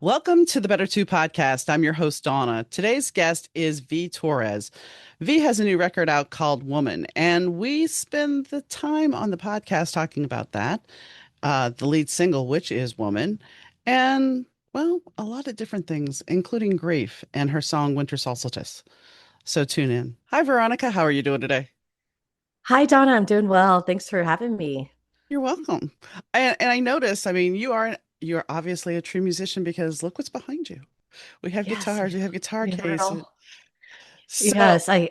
Welcome to the Better Two podcast. I'm your host, Donna. Today's guest is V Torres. V has a new record out called Woman, and we spend the time on the podcast talking about that. The lead single, which is Woman, and well, a lot of different things, including grief and her song Winter Solstice. So tune in. Hi, Veronica. How are you doing today? Hi, Donna. I'm doing well. Thanks for having me. You're welcome. And I noticed, I mean, you're obviously a true musician because look what's behind you. We have Yes, guitars, we have guitar you cases. know. So Yes, I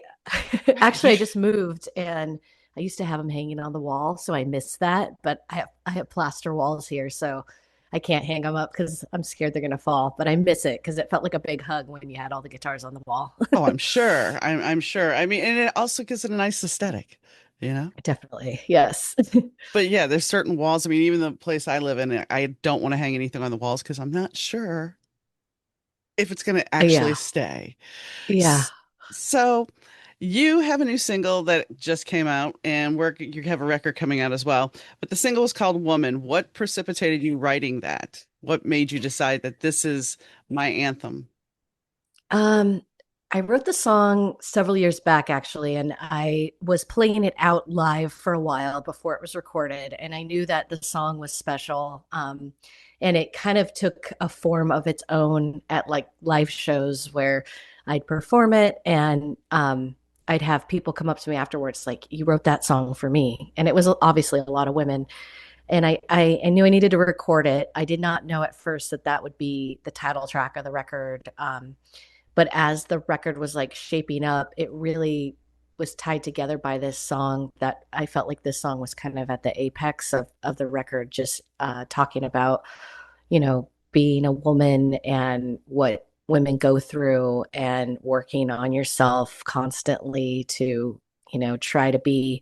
actually I just moved and I used to have them hanging on the wall, so I miss that. But I have plaster walls here, so I can't hang them up because I'm scared they're gonna fall. But I miss it because it felt like a big hug when you had all the guitars on the wall. Oh, I'm sure. I'm sure. I mean, and it also gives it a nice aesthetic, you know? Definitely, yes. But yeah, there's certain walls. I mean, even the place I live in, I don't want to hang anything on the walls because I'm not sure if it's going to actually Yeah, stay. yeah. S- So you have a new single that just came out, and you have a record coming out as well. But the single is called Woman. What precipitated you writing that? What made you decide that this is my anthem? Um, I wrote the song several years back, actually, and I was playing it out live for a while before it was recorded. And I knew that the song was special. And it kind of took a form of its own at like live shows where I'd perform it and I'd have people come up to me afterwards, like, you wrote that song for me. And it was obviously a lot of women. And I knew I needed to record it. I did not know at first that that would be the title track of the record. But as the record was like shaping up, it really was tied together by this song that I felt like this song was kind of at the apex of the record, just talking about, being a woman and what women go through and working on yourself constantly to, try to be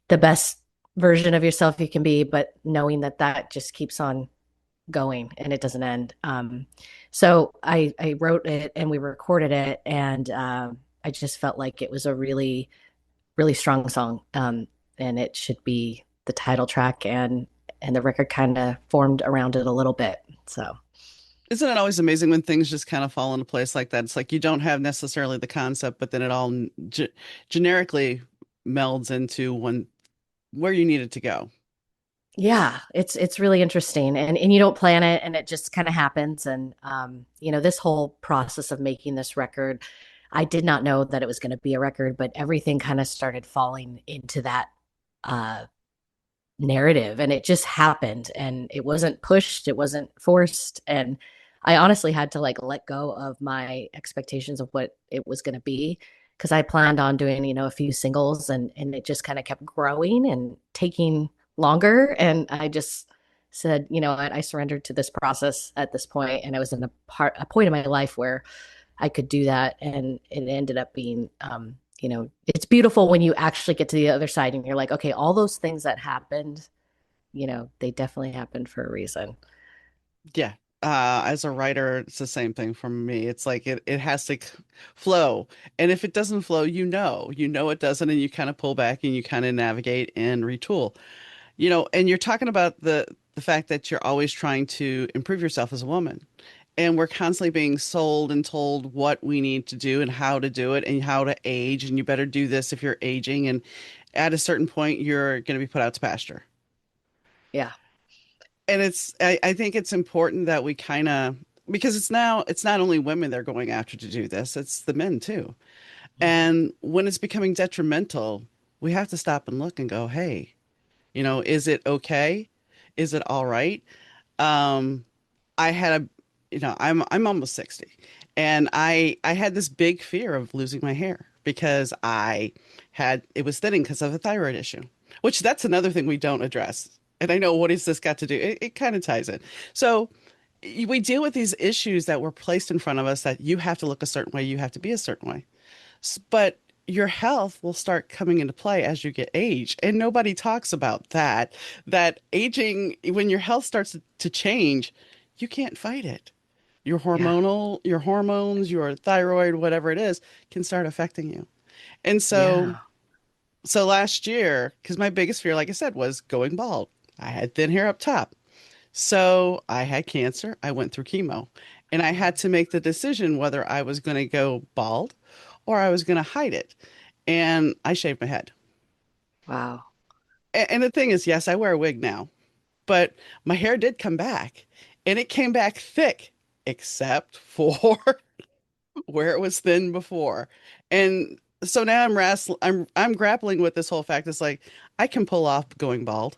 the best version of yourself you can be, but knowing that that just keeps on going and it doesn't end. So I wrote it and we recorded it, and I just felt like it was a really really strong song, and it should be the title track, and the record kind of formed around it a little bit. So Isn't it always amazing when things just kind of fall into place like that? It's like you don't have necessarily the concept, but then it all generically melds into one where you need it to go. yeah, it's really interesting, and you don't plan it, and it just kind of happens. And this whole process of making this record, I did not know that it was going to be a record, but everything kind of started falling into that uh narrative, and it just happened, and it wasn't pushed, it wasn't forced. And I honestly had to like let go of my expectations of what it was going to be, because I planned on doing, a few singles, and it just kind of kept growing and taking longer. And I just said, I surrendered to this process at this point, and I was in a point in my life where I could do that. And it ended up being, it's beautiful when you actually get to the other side and you're like, okay, all those things that happened, they definitely happened for a reason. Yeah. As a writer, it's the same thing for me. It's like it has to flow. And if it doesn't flow, you know it doesn't, and you kind of pull back and you kind of navigate and retool. And you're talking about the fact that you're always trying to improve yourself as a woman. And we're constantly being sold and told what we need to do and how to do it and how to age. And you better do this if you're aging. And at a certain point, you're going to be put out to pasture. Yeah. And I think it's important that we kind of, because it's not only women they're going after to do this, it's the men too. Mhm. And when it's becoming detrimental, we have to stop and look and go, hey, is it okay? Is it all right? Um, I had a, I'm almost 60, and I had this big fear of losing my hair because it was thinning because of a thyroid issue, which that's another thing we don't address. And I know, what has this got to do? It kind of ties in. So we deal with these issues that were placed in front of us, that you have to look a certain way, you have to be a certain way. But your health will start coming into play as you get age. And nobody talks about that aging, when your health starts to change, you can't fight it. Yeah. Your hormones, your thyroid, whatever it is, can start affecting you. And so, Yeah. so last year, because my biggest fear, like I said, was going bald. I had thin hair up top. So I had cancer. I went through chemo, and I had to make the decision whether I was going to go bald or I was going to hide it. And I shaved my head. Wow. And the thing is, yes, I wear a wig now, but my hair did come back, and it came back thick, except for where it was thin before. And so now I'm grappling with this whole fact. It's like I can pull off going bald.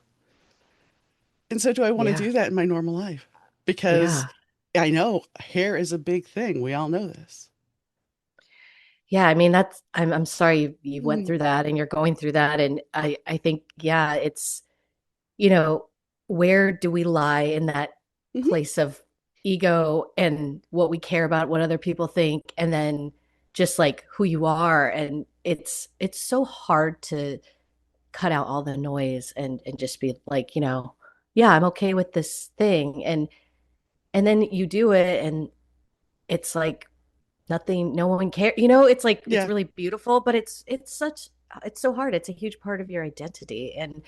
And so do I want to Yeah. do that in my normal life? Because Yeah. I know hair is a big thing. We all know this. Yeah, I mean I'm sorry you went Mm, through that and you're going through that, and I think yeah, it's you know, where do we lie in that mhm. place of ego and what we care about, what other people think, and then just like who you are. And it's so hard to cut out all the noise and just be like, yeah, I'm okay with this thing. And then you do it and it's like nothing, no one cares. It's like it's Yeah. really beautiful, but it's so hard. It's a huge part of your identity. And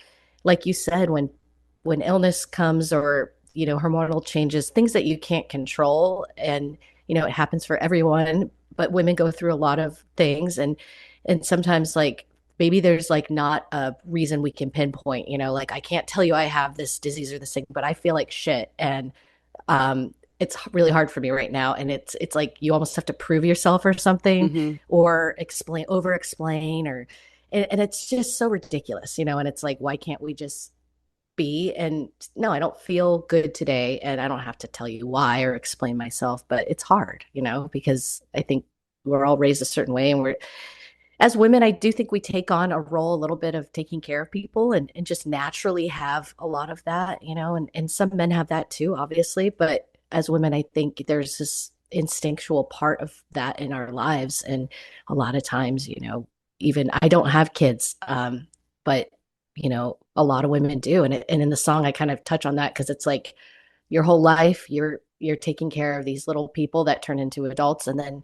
like you said, when illness comes or hormonal changes, things that you can't control, and it happens for everyone, but women go through a lot of things, and sometimes like maybe there's like not a reason we can pinpoint, like I can't tell you I have this disease or this thing, but I feel like shit. And it's really hard for me right now, and it's like you almost have to prove yourself or something, Hmm. or over explain, or and it's just so ridiculous, and it's like, why can't we just be? And no, I don't feel good today, and I don't have to tell you why or explain myself, but it's hard, because I think we're all raised a certain way, and we're as women, I do think we take on a role a little bit of taking care of people, and just naturally have a lot of that, and some men have that too, obviously. But as women, I think there's this instinctual part of that in our lives. And a lot of times, even I don't have kids, but, a lot of women do. And in the song, I kind of touch on that because it's like your whole life, you're taking care of these little people that turn into adults, and then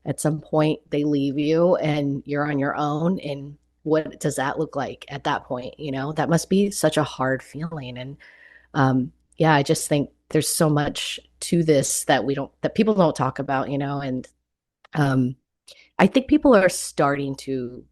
at some point they leave you and you're on your own. And what does that look like at that point? That must be such a hard feeling. And yeah, I just think there's so much to this that people don't talk about, and um I think people are starting to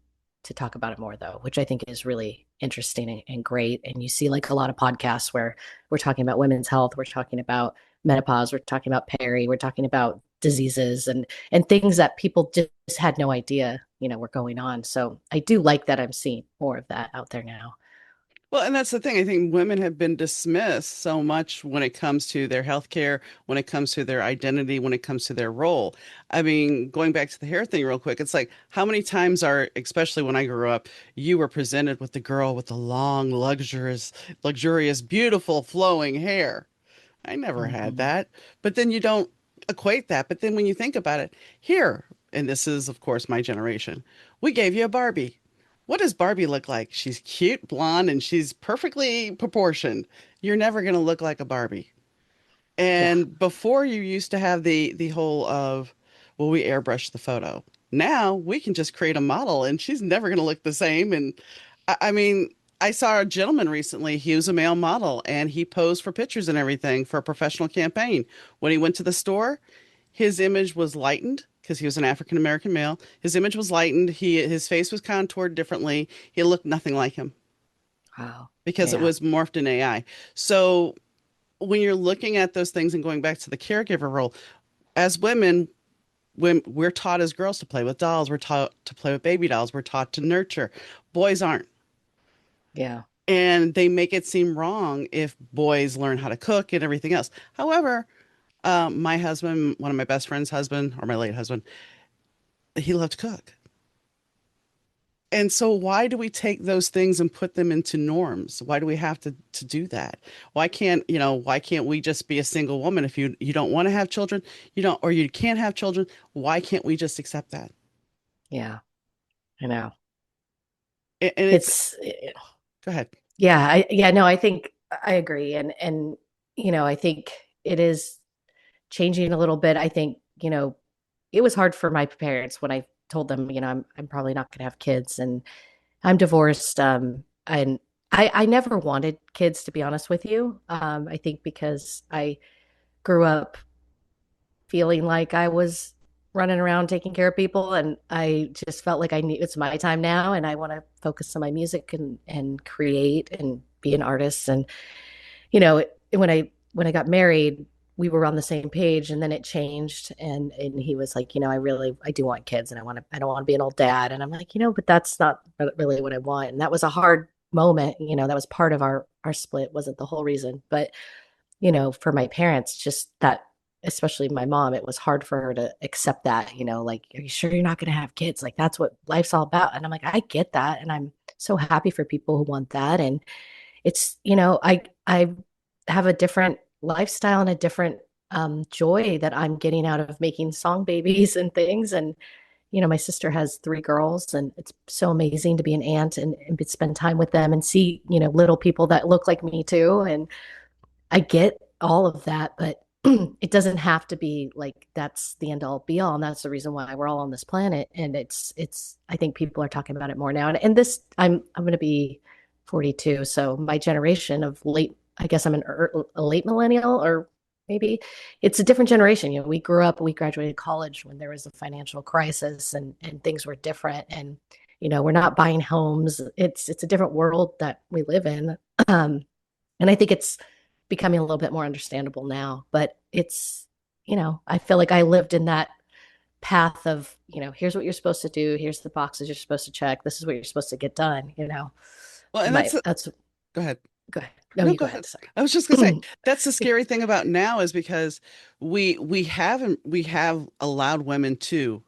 talk about it more though, which I think is really interesting and great. And you see like a lot of podcasts where we're talking about women's health, we're talking about menopause, we're talking about peri, we're talking about diseases and things that people just had no idea, were going on. So I do like that I'm seeing more of that out there now. Well, and that's the thing. I think women have been dismissed so much when it comes to their health care, when it comes to their identity, when it comes to their role. I mean, going back to the hair thing real quick, it's like how many times especially when I grew up, you were presented with the girl with the long, luxurious, beautiful flowing hair. I never had Mhm. that. But then you don't equate that. But then when you think about it, here, and this is, of course, my generation, we gave you a Barbie. What does Barbie look like? She's cute, blonde, and she's perfectly proportioned. You're never going to look like a Barbie. Yeah. And before you used to have the whole of, well, we airbrush the photo. Now we can just create a model and she's never going to look the same. And I mean, I saw a gentleman recently. He was a male model and he posed for pictures and everything for a professional campaign. When he went to the store, his image was lightened because he was an African American male. His image was lightened. His face was contoured differently. He looked nothing like him Wow. because it Yeah. was morphed in AI. So when you're looking at those things and going back to the caregiver role, as women, when we're taught as girls to play with dolls, we're taught to play with baby dolls, we're taught to nurture. Boys aren't. Yeah. And they make it seem wrong if boys learn how to cook and everything else. However, my husband, one of my best friend's husband, or my late husband, he loved to cook. And so why do we take those things and put them into norms? Why do we have to do that? Why can't we just be a single woman if you don't want to have children, you don't or you can't have children, why can't we just accept that? Yeah. I know. And it's It's go ahead. Yeah, no, I think I agree. And I think it is changing a little bit. I think, it was hard for my parents when I told them, I'm probably not going to have kids, and I'm divorced. And I never wanted kids, to be honest with you. I think because I grew up feeling like I was running around taking care of people, and I just felt like I need it's my time now, and I want to focus on my music and create and be an artist. And when I got married, we were on the same page, and then it changed, and he was like, I do want kids, and I don't want to be an old dad. And I'm like, but that's not really what I want. And that was a hard moment. That was part of our split, wasn't the whole reason. But for my parents, just that, especially my mom, it was hard for her to accept that, like, are you sure you're not going to have kids? Like, that's what life's all about. And I'm like, I get that. And I'm so happy for people who want that. And it's, I have a different lifestyle and a different joy that I'm getting out of making song babies and things. And, my sister has three girls, and it's so amazing to be an aunt and spend time with them and see, little people that look like me too. And I get all of that, but it doesn't have to be like that's the end all be all. And that's the reason why we're all on this planet. And I think people are talking about it more now. And this, I'm going to be 42. So my generation of late, I guess I'm a late millennial, or maybe it's a different generation. We grew up, we graduated college when there was a financial crisis, and things were different. And, we're not buying homes. It's a different world that we live in. Um, and I think it's becoming a little bit more understandable now. But I feel like I lived in that path of, here's what you're supposed to do. Here's the boxes you're supposed to check. This is what you're supposed to get done. Well, and That's go ahead. go ahead. No, No, you go go ahead. ahead. Sorry. I was just gonna say that's the scary thing about now is because we have allowed women to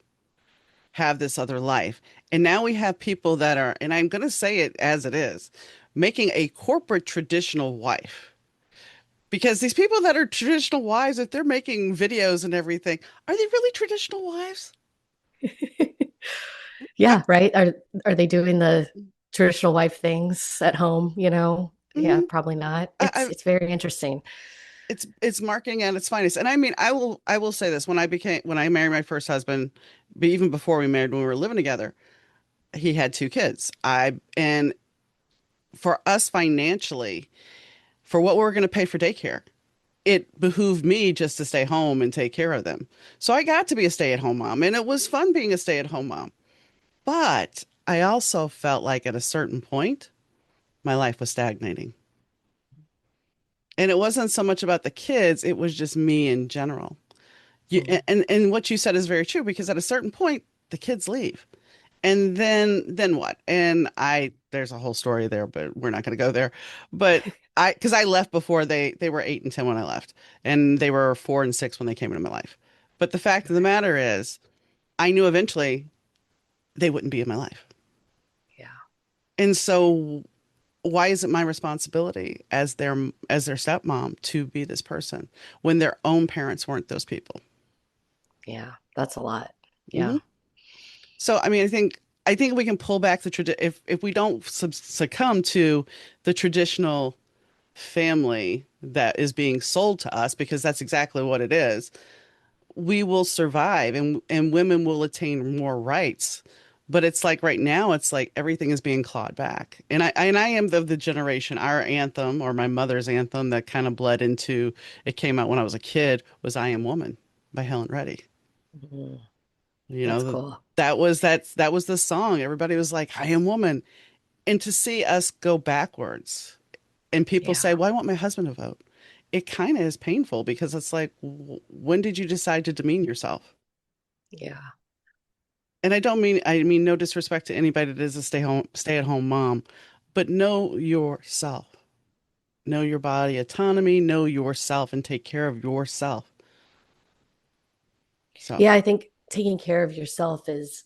have this other life. And now we have people that are, and I'm gonna say it as it is, making a corporate traditional wife. Because these people that are traditional wives, if they're making videos and everything, are they really traditional wives? I, Yeah, right. Are they doing the traditional wife things at home? Yeah, mhm. probably not. It's I, it's very interesting. it's marketing at its finest. And I mean, I will say this, when I married my first husband, but even before we married, when we were living together, he had two kids. And for us financially, for what we were going to pay for daycare, it behooved me just to stay home and take care of them. So I got to be a stay-at-home mom, and it was fun being a stay-at-home mom. But I also felt like at a certain point, my life was stagnating. And it wasn't so much about the kids, it was just me in general. Mhm. And what you said is very true because at a certain point, the kids leave. And then what? And there's a whole story there, but we're not going to go there. But because I left before they were 8 and 10 when I left, and they were 4 and 6 when they came into my life. But the fact of the matter is, I knew eventually they wouldn't be in my life. Yeah. And so why is it my responsibility as their stepmom to be this person when their own parents weren't those people? Yeah. That's a lot. Hmm. Yeah. So I mean, I think we can pull back if we don't succumb to the traditional family that is being sold to us, because that's exactly what it is. We will survive, and women will attain more rights. But it's like right now, it's like everything is being clawed back. And I am the generation, our anthem or my mother's anthem that kind of bled into it came out when I was a kid was I Am Woman by Helen Reddy. Mhm. You That's know, cool. that was the song. Everybody was like, I am woman. And to see us go backwards and people Yeah. say, well, I want my husband to vote. It kind of is painful because it's like, when did you decide to demean yourself? Yeah. And I mean no disrespect to anybody that is a stay-at-home mom, but know yourself. Know your body autonomy, know yourself and take care of yourself. So, Yeah, I think taking care of yourself is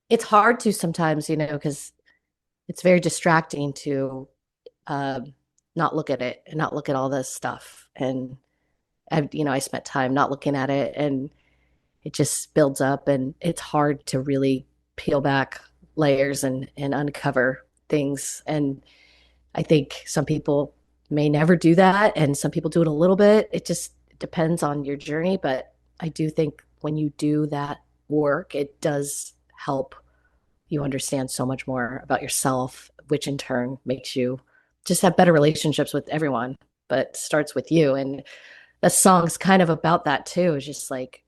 it's hard to sometimes, because it's very distracting to um, not look at it and not look at all this stuff. And I spent time not looking at it, and it just builds up, and it's hard to really peel back layers and uncover things. And I think some people may never do that, and some people do it a little bit. It just depends on your journey. But I do think when you do that work, it does help you understand so much more about yourself, which in turn makes you just have better relationships with everyone, but it starts with you. And the song's kind of about that too. It's just like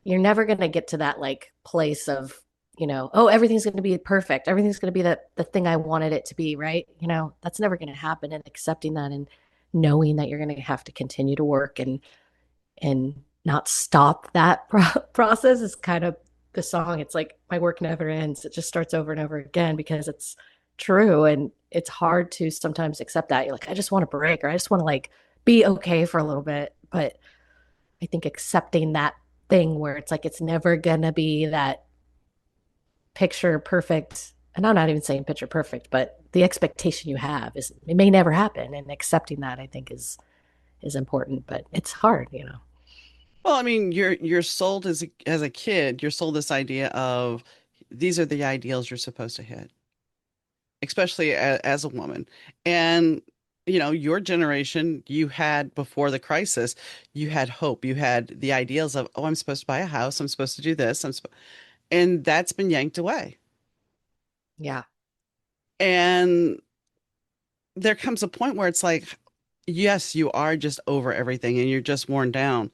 you're never going to get to that like place of, oh, everything's going to be perfect. Everything's going to be the thing I wanted it to be, right? That's never going to happen. And accepting that and knowing that you're going to have to continue to work and not stop that process is kind of the song. It's like my work never ends. It just starts over and over again because it's true. And it's hard to sometimes accept that. You're like, I just want to break, or I just want to like be okay for a little bit. But I think accepting that thing where it's like it's never gonna be that picture perfect, and I'm not even saying picture perfect, but the expectation you have is it may never happen, and accepting that I think is important, but it's hard. Well, I mean, you're sold as a kid, you're sold this idea of these are the ideals you're supposed to hit, especially as a woman. And your generation, you had before the crisis, you had hope. You had the ideals of, oh, I'm supposed to buy a house, I'm supposed to do this, and that's been yanked away. Yeah. And there comes a point where it's like, yes, you are just over everything and you're just worn down,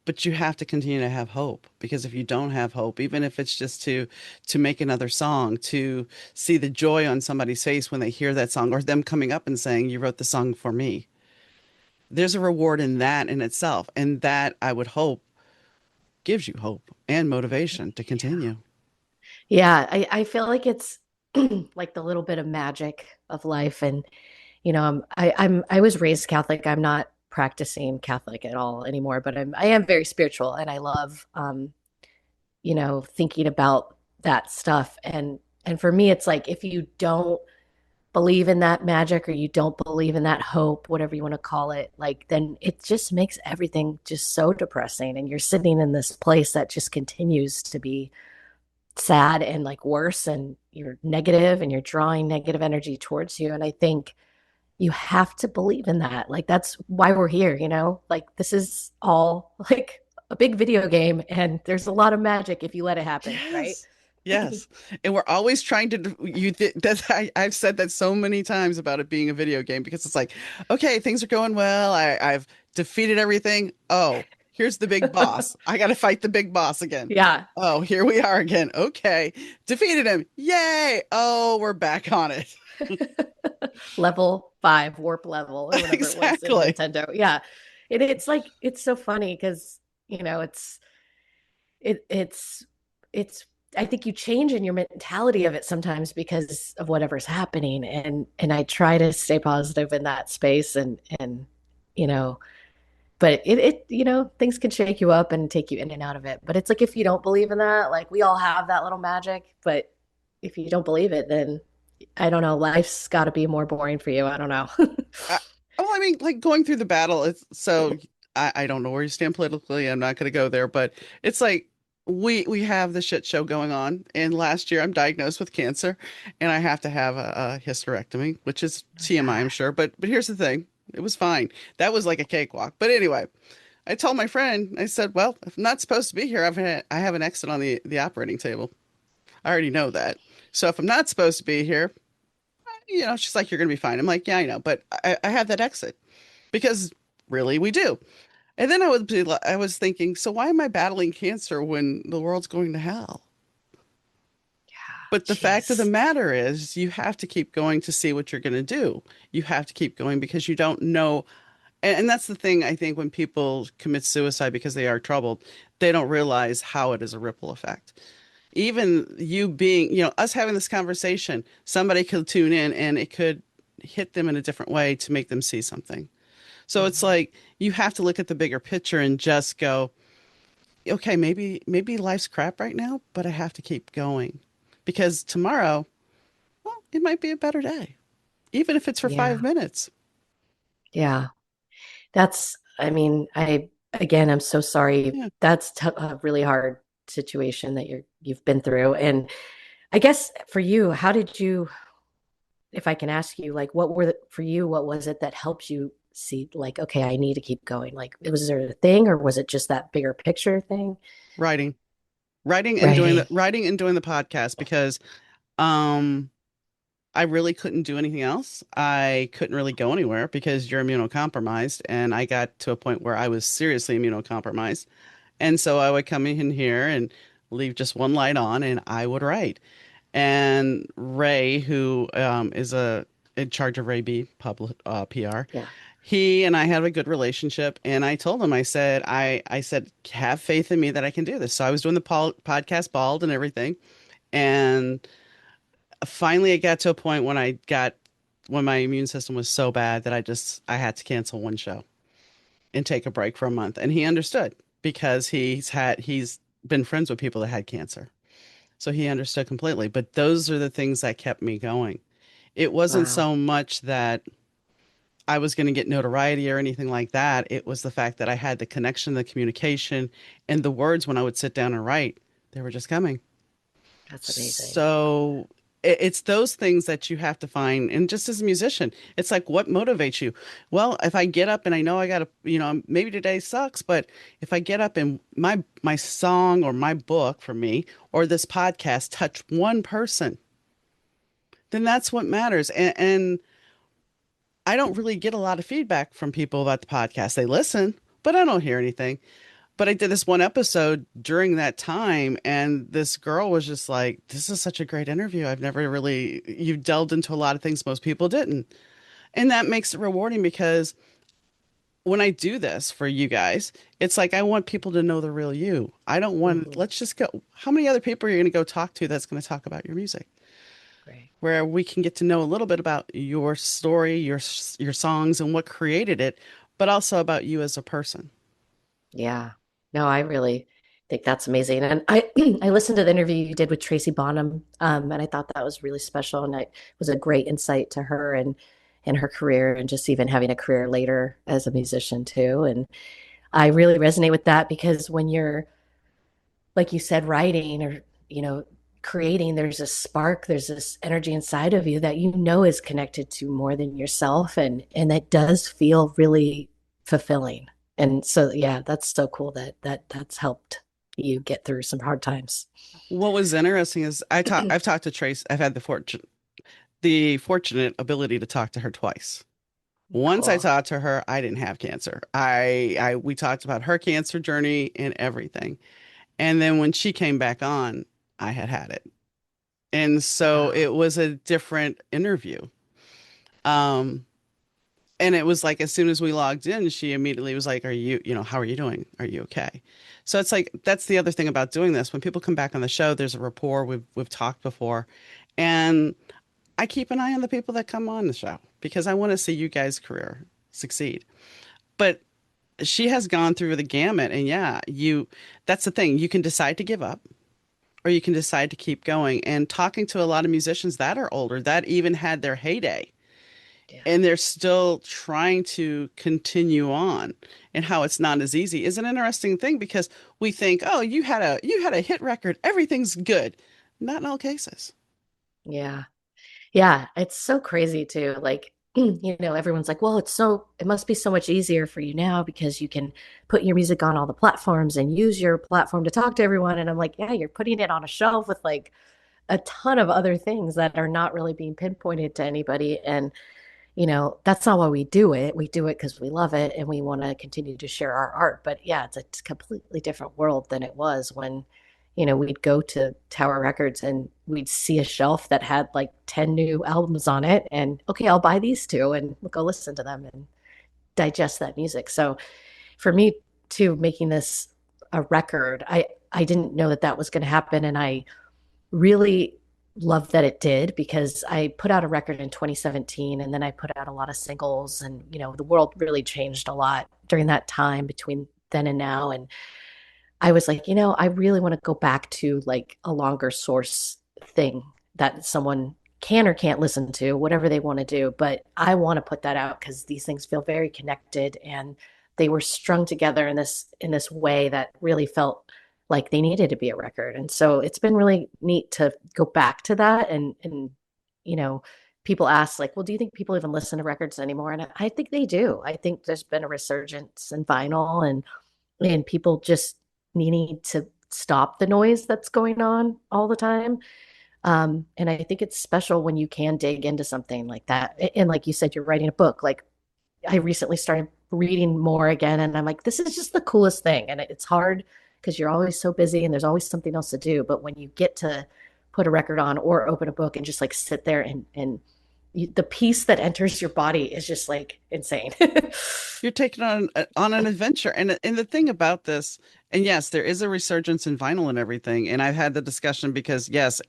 but you have to continue to have hope, because if you don't have hope, even if it's just to make another song, to see the joy on somebody's face when they hear that song, or them coming up and saying, you wrote the song for me, there's a reward in that in itself. And that, I would hope, gives you hope and motivation to Yeah. continue. Yeah. I feel like it's like the little bit of magic of life. And I was raised Catholic. I'm not practicing Catholic at all anymore, but I am very spiritual, and I love thinking about that stuff. And for me, it's like if you don't believe in that magic, or you don't believe in that hope, whatever you want to call it, like then it just makes everything just so depressing. And you're sitting in this place that just continues to be sad and like worse, and you're negative and you're drawing negative energy towards you. And I think you have to believe in that. Like that's why we're here. Like this is all like a big video game, and there's a lot of magic if you let it happen, right? Yes. Yes. And we're always trying to that's I've said that so many times about it being a video game, because it's like, okay, things are going well. I've defeated everything. Oh, here's the big boss. I got to fight the big boss again. Yeah. Oh, here we are again. Okay. Defeated him. Yay. Oh, we're back on it. Level 5 warp level or whatever it was in Exactly. Nintendo. Yeah. It's like it's so funny because it's it's I think you change in your mentality of it sometimes because of whatever's happening, and I try to stay positive in that space, and you know but things can shake you up and take you in and out of it. But it's like if you don't believe in that, like we all have that little magic, but if you don't believe it, then I don't know, life's got to be more boring for you. I don't know. I, well, I mean, like going through the battle, it's so I don't know where you stand politically. I'm not going to go there, but it's like we have the shit show going on. And last year, I'm diagnosed with cancer, and I have to have a hysterectomy, which is Oh TMI, I'm God. sure. But here's the thing, it was fine. That was like a cakewalk. But anyway, I told my friend, I said, well, if I'm not supposed to be here, I have an exit on the operating table. I already know that. So if I'm not supposed to be here, she's like, you're going to be fine. I'm like, yeah, I know, but I have that exit, because really we do. And then I was thinking, so why am I battling cancer when the world's going to hell? But the fact of the Jeez. matter is, you have to keep going to see what you're going to do. You have to keep going because you don't know. And that's the thing, I think, when people commit suicide because they are troubled, they don't realize how it is a ripple effect. Even you being, us having this conversation, somebody could tune in and it could hit them in a different way to make them see something. So it's Mhm. like you have to look at the bigger picture and just go, okay, maybe life's crap right now, but I have to keep going, because tomorrow, well, it might be a better day, even if it's for five Yeah. minutes. Yeah. I mean, again, I'm so sorry. Yeah, That's a really hard situation that you've been through. And I guess for you, how did you, if I can ask you, like, for you, what was it that helped you see, like, okay, I need to keep going? Like, was there a thing, or was it just that bigger picture thing? writing, Writing. writing and doing the podcast, because um I really couldn't do anything else. I couldn't really go anywhere because you're immunocompromised. And I got to a point where I was seriously immunocompromised. And so I would come in here and leave just one light on and I would write. And Ray, who is in charge of Ray B public PR, Yeah. he and I have a good relationship. And I told him, I said, have faith in me that I can do this. So I was doing the podcast bald and everything. And finally, it got to a point when my immune system was so bad that I had to cancel one show and take a break for a month. And he understood because he's been friends with people that had cancer. So he understood completely. But those are the things that kept me going. It wasn't Wow. so much that I was going to get notoriety or anything like that. It was the fact that I had the connection, the communication, and the words when I would sit down and write, they were just coming. That's amazing. So it's those things that you have to find. And just as a musician, it's like, what motivates you? Well, if I get up and I know I got to, maybe today sucks, but if I get up and my song or my book for me or this podcast touch one person, then that's what matters. And I don't really get a lot of feedback from people about the podcast. They listen, but I don't hear anything. But I did this one episode during that time, and this girl was just like, "This is such a great interview. You've delved into a lot of things most people didn't." And that makes it rewarding because when I do this for you guys, it's like I want people to know the real you. I don't want, Hmm. let's just go. How many other people are you going to go talk to that's going to talk about your music? Great. Where we can get to know a little bit about your story, your songs, and what created it, but also about you as a person. Yeah. No, I really think that's amazing. And I I listened to the interview you did with Tracy Bonham, and I thought that was really special, and it was a great insight to her and her career, and just even having a career later as a musician too. And I really resonate with that because when you're, like you said, writing or, creating, there's a spark, there's this energy inside of you that is connected to more than yourself, and that does feel really fulfilling. And so, yeah, that's so cool that's helped you get through some hard times. What was interesting is I've talked to Trace. I've had the fortunate ability to talk to her twice. Once I Cool. talked to her, I didn't have cancer. We talked about her cancer journey and everything. And then when she came back on, I had it. And so Wow. it was a different interview. Um, and it was like as soon as we logged in, she immediately was like, how are you doing? Are you okay? So it's like that's the other thing about doing this. When people come back on the show, there's a rapport. We've talked before. And I keep an eye on the people that come on the show because I want to see you guys' career succeed. But she has gone through the gamut, and yeah, that's the thing. You can decide to give up or you can decide to keep going. And talking to a lot of musicians that are older that even had their heyday Yeah. and they're still trying to continue on and how it's not as easy is an interesting thing because we think, oh, you had a hit record, everything's good. Not in all cases. Yeah. Yeah, it's so crazy too. Like, everyone's like, well, it must be so much easier for you now because you can put your music on all the platforms and use your platform to talk to everyone. And I'm like, yeah, you're putting it on a shelf with like a ton of other things that are not really being pinpointed to anybody. And that's not why we do it. We do it because we love it and we want to continue to share our art. But yeah, it's a completely different world than it was when, we'd go to Tower Records and we'd see a shelf that had like 10 new albums on it. And okay, I'll buy these two and we'll go listen to them and digest that music. So for me too, making this a record, I didn't know that that was going to happen. And I really love that it did because I put out a record in 2017 and then I put out a lot of singles, and the world really changed a lot during that time between then and now. And I was like, I really want to go back to like a longer source thing that someone can or can't listen to, whatever they want to do. But I want to put that out because these things feel very connected and they were strung together in this way that really felt like they needed to be a record. And so it's been really neat to go back to that and you know, people ask like, well, do you think people even listen to records anymore? And I think they do. I think there's been a resurgence in vinyl and people just needing to stop the noise that's going on all the time. And I think it's special when you can dig into something like that. And like you said, you're writing a book. Like I recently started reading more again, and I'm like, this is just the coolest thing. And it's hard because you're always so busy and there's always something else to do. But when you get to put a record on or open a book and just like sit there and the peace that enters your body is just like insane. You're taking on an adventure. And the thing about this, and yes, there is a resurgence in vinyl and everything. And I've had the discussion because yes,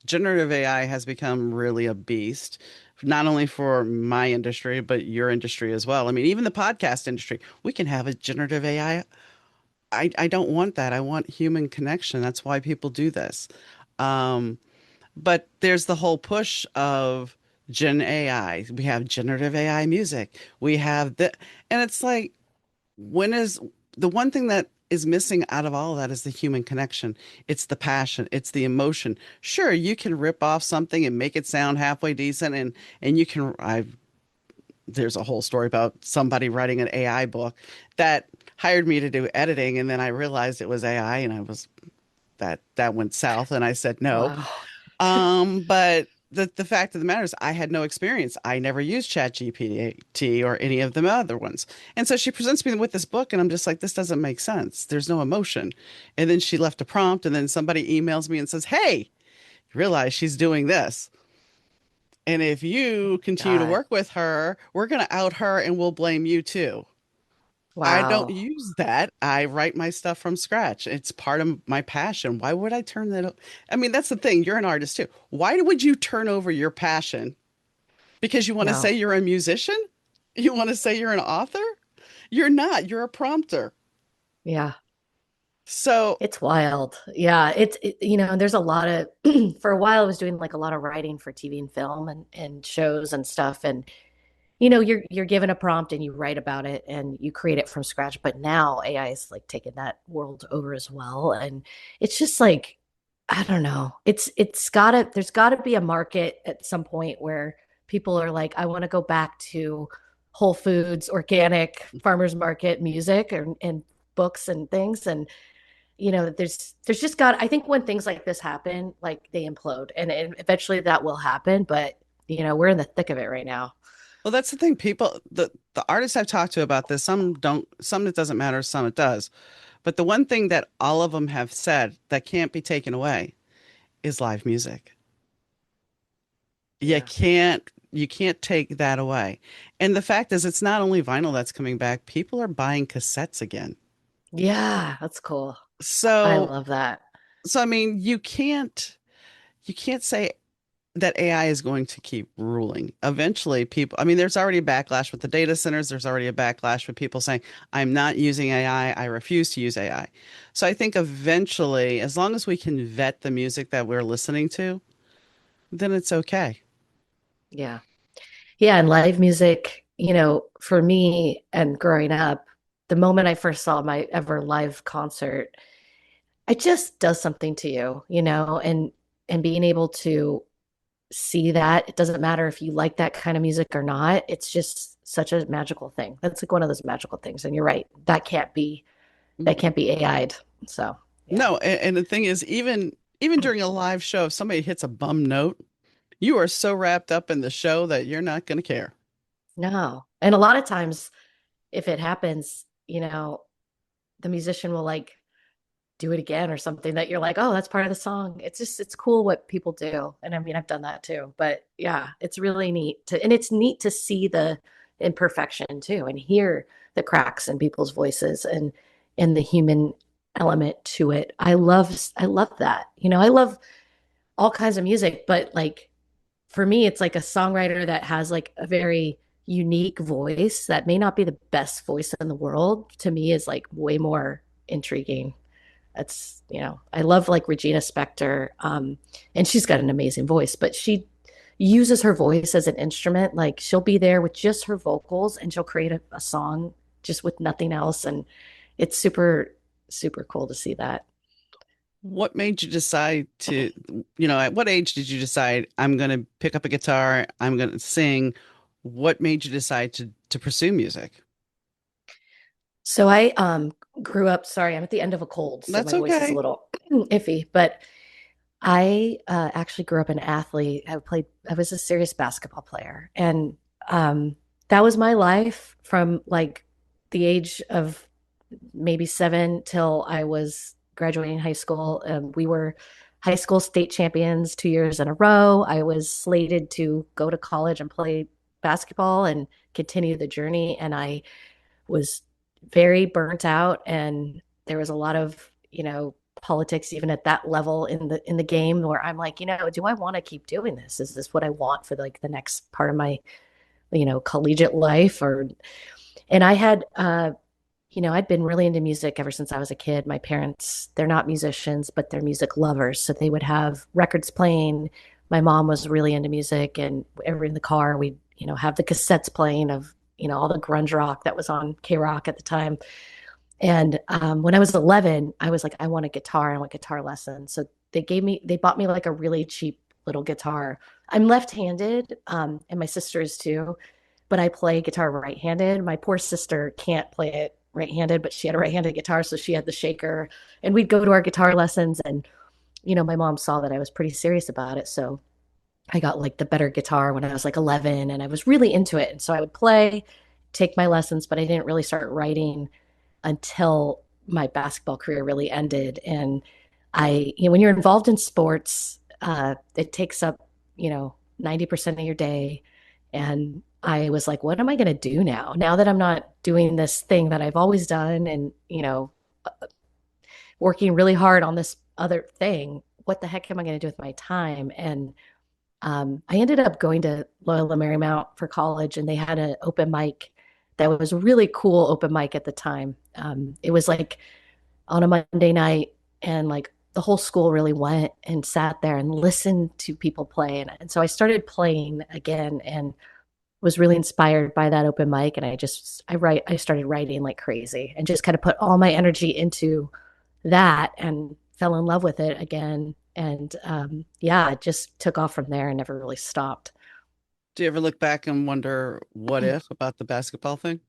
generative AI has become really a beast, not only for my industry, but your industry as well. I mean, even the podcast industry, we can have a generative AI. I don't want that. I want human connection. That's why people do this. Um, but there's the whole push of Gen AI. We have generative AI music. We have the, and it's like, when is the one thing that is missing out of all of that is the human connection. It's the passion. It's the emotion. Sure, you can rip off something and make it sound halfway decent, and you can. There's a whole story about somebody writing an AI book that hired me to do editing, and then I realized it was AI, and I was that went south, and I said no. Wow. But the fact of the matter is, I had no experience. I never used ChatGPT or any of the other ones. And so she presents me with this book, and I'm just like, this doesn't make sense. There's no emotion. And then she left a prompt, and then somebody emails me and says, hey, you realize she's doing this. And if you continue to God. work with her, we're going to out her and we'll blame you too. I don't Wow. use that. I write my stuff from scratch. It's part of my passion. Why would I turn that? I mean, that's the thing. You're an artist too. Why would you turn over your passion? Because you want to say No. you're a musician? You want to say you're an author? You're not. You're a prompter. Yeah. So, It's wild. Yeah, there's a lot of for a while I was doing like a lot of writing for TV and film and shows and stuff. And you're given a prompt and you write about it and you create it from scratch. But now AI is like taking that world over as well. And it's just like, I don't know. There's gotta be a market at some point where people are like, I want to go back to Whole Foods, organic farmers market music and books and things. And there's just got I think when things like this happen, like they implode and eventually that will happen. But we're in the thick of it right now. well, that's the thing. People, the artists I've talked to about this, some don't, some it doesn't matter, some it does. But the one thing that all of them have said that can't be taken away is live music. Yeah. You can't take that away. And the fact is it's not only vinyl that's coming back, people are buying cassettes again. Yeah, that's cool. I So love that. I mean you can't say that AI is going to keep ruling. Eventually people, I mean there's already a backlash with the data centers, there's already a backlash with people saying I'm not using AI, I refuse to use AI. So I think eventually as long as we can vet the music that we're listening to, then it's okay. Yeah. Yeah, and live music, for me and growing up, the moment I first saw my ever live concert, it just does something to you, and being able to see that, it doesn't matter if you like that kind of music or not. It's just such a magical thing. That's like one of those magical things. And you're right, that can't be AI'd. So, yeah. No, and the thing is, even during a live show, if somebody hits a bum note, you are so wrapped up in the show that you're not going to care. No. And a lot of times if it happens, the musician will like do it again or something that you're like, oh, that's part of the song. It's cool what people do. And I mean, I've done that too. But yeah, it's really neat and it's neat to see the imperfection too and hear the cracks in people's voices and the human element to it. I love that. I love all kinds of music, but like for me, it's like a songwriter that has like a very unique voice that may not be the best voice in the world. To me, is like way more intriguing. I love like Regina Spektor, and she's got an amazing voice, but she uses her voice as an instrument. Like she'll be there with just her vocals and she'll create a song just with nothing else. And it's super, super cool to see that. What made you decide to, at what age did you decide I'm going to pick up a guitar, I'm going to sing? What made you decide to pursue music? So I grew up, sorry, I'm at the end of a cold, so That's my voice is a okay. little iffy, but I actually grew up an athlete. I was a serious basketball player. And um, that was my life from like the age of maybe 7 till I was graduating high school. We were high school state champions 2 years in a row. I was slated to go to college and play basketball and continue the journey. And I was very burnt out, and there was a lot of, politics even at that level in the game, where I'm like, do I want to keep doing this? Is this what I want for like the next part of my, collegiate life? Or and I had I'd been really into music ever since I was a kid. My parents, they're not musicians, but they're music lovers. So they would have records playing. My mom was really into music, and ever in the car, we'd, have the cassettes playing of, all the grunge rock that was on K Rock at the time. And when I was 11, I was like, I want a guitar. I want guitar lessons. So they bought me like a really cheap little guitar. I'm left-handed, and my sister is too, but I play guitar right-handed. My poor sister can't play it right-handed, but she had a right-handed guitar, so she had the shaker. And we'd go to our guitar lessons, and my mom saw that I was pretty serious about it, so I got like the better guitar when I was like 11, and I was really into it. And so I would play, take my lessons, but I didn't really start writing until my basketball career really ended. And when you're involved in sports, it takes up, 90% of your day. And I was like, what am I going to do now? Now that I'm not doing this thing that I've always done, and, working really hard on this other thing, what the heck am I going to do with my time? And I ended up going to Loyola Marymount for college, and they had an open mic that was a really cool open mic at the time. It was like on a Monday night, and like the whole school really went and sat there and listened to people play. And so I started playing again, and was really inspired by that open mic. And I started writing like crazy, and just kind of put all my energy into that, and fell in love with it again. And yeah, it just took off from there and never really stopped. Do you ever look back and wonder what if about the basketball thing?